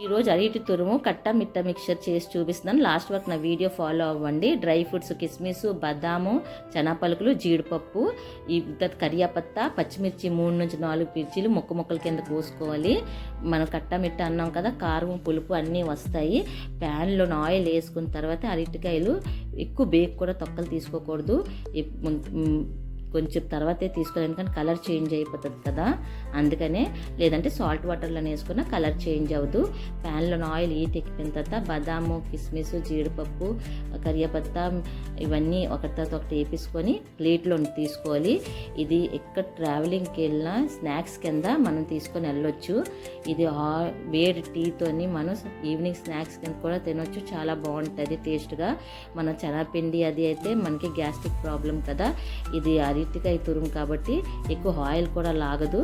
ఈరోజు అరటి తురుము కట్ట మిట్ట మిక్చర్ చేసి చూపిస్తున్నాను. లాస్ట్ వరకు నా వీడియో ఫాలో అవ్వండి. డ్రై ఫ్రూట్స్ కిస్మిస్, బదాము, శనగపలుకులు, జీడిపప్పు, ఈ కరియాపత్తా, పచ్చిమిర్చి 3 నుంచి 4 మిర్చీలు ముక్కల కింద కోసుకోవాలి. మనం కట్ట మిట్ట అన్నాం కదా, కారం పులుపు అన్నీ వస్తాయి. ప్యాన్లో ఆయిల్ వేసుకున్న తర్వాత అరటికాయలు ఎక్కువ బేక్ కూడా తొక్కలు తీసుకోకూడదు, కొంచెం తర్వాతే తీసుకోవాలి, ఎందుకంటే కలర్ చేంజ్ అయిపోతుంది కదా, అందుకనే. లేదంటే సాల్ట్ వాటర్లో వేసుకున్న కలర్ చేంజ్ అవ్వదు. ప్యాన్లో ఆయిల్ హీట్ ఎక్కిన తర్వాత బదాము, కిస్మిస్, జీడిపప్పు, కరియాపత్తా ఇవన్నీ ఒకటి తర్వాత ఒకటి వేపించుకొని ప్లేట్లో తీసుకోవాలి. ఇది ఎక్కడ ట్రావెలింగ్కి వెళ్ళినా స్నాక్స్ కింద మనం తీసుకొని వెళ్ళొచ్చు. ఇది వేడి టీతోని మనం ఈవినింగ్ స్నాక్స్ కింద కూడా తినొచ్చు. చాలా బాగుంటుంది టేస్ట్గా. మన శనగపిండి అది అయితే మనకి గ్యాస్ట్రిక్ ప్రాబ్లం కదా, ఇది అరటికాయ తురుము కాబట్టి ఎక్కువ ఆయిల్ కూడా లాగదు.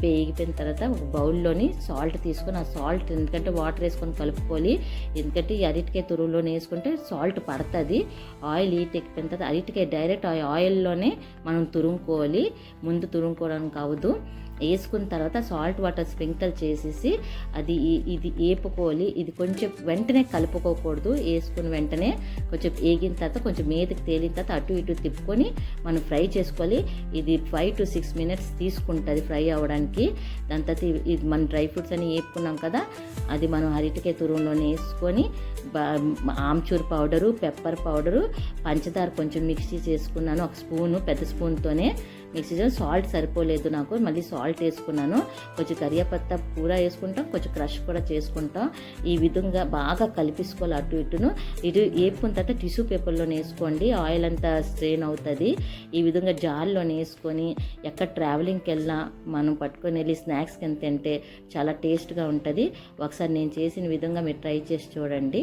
వేగిపోయిన తర్వాత ఒక బౌల్లోని సాల్ట్ తీసుకొని, ఆ సాల్ట్ ఎందుకంటే వాటర్ వేసుకొని కలుపుకోవాలి, ఎందుకంటే ఈ అరటికాయ తురుములోనే వేసుకుంటే సాల్ట్ పడుతుంది. ఆయిల్ హీట్ ఎక్కిపోయిన తర్వాత అరటికాయ డైరెక్ట్ ఆయిల్లోనే మనం తురుముకోవాలి, ముందు తురుముకోవడానికి అవ్వదు. వేసుకున్న తర్వాత సాల్ట్ వాటర్ స్ప్రింకిల్ చేసేసి ఇది వేపుకోవాలి. ఇది కొంచెం వెంటనే కలుపుకోకూడదు, వేసుకుని వెంటనే కొంచెం వేగిన తర్వాత కొంచెం మీదకి తేలిన తర్వాత అటు ఇటు తిప్పుకొని మనం ఫ్రై చేసుకోవాలి. ఇది 5 to 6 minutes తీసుకుంటుంది ఫ్రై అవ్వడానికి. దాని తర్వాత ఇది మన డ్రై ఫ్రూట్స్ అని వేపుకున్నాం కదా, అది మనం అరటికాయ తురుములోనే వేసుకొని ఆమ్చూర్ పౌడరు, పెప్పర్ పౌడరు, పంచదార కొంచెం మిక్సీ చేసుకున్నాను, ఒక స్పూను, పెద్ద స్పూన్తోనే మిక్సీ చేసి. సాల్ట్ సరిపోలేదు నాకు, మళ్ళీ సాల్ట్ వేసుకున్నాను. కొంచెం కరియాపత్తా కూడా వేసుకుంటాం, కొంచెం క్రష్ కూడా చేసుకుంటాం. ఈ విధంగా బాగా కలిపేసుకోవాలి అటు ఇటును. ఇటు వేపుకున్న తర్వాత టిష్యూ పేపర్లో వేసుకోండి, ఆయిల్ అంతా స్ట్రెయిన్ అవుతుంది. ఈ విధంగా జార్లో వేసుకొని ఎక్కడ ట్రావెలింగ్కి వెళ్ళినా మనం పట్టుకొని వెళ్ళి స్నాక్స్ కింద తింటే చాలా టేస్ట్గా ఉంటుంది. ఒకసారి నేను చేసిన విధంగా మీరు ట్రై చేసి చూడండి.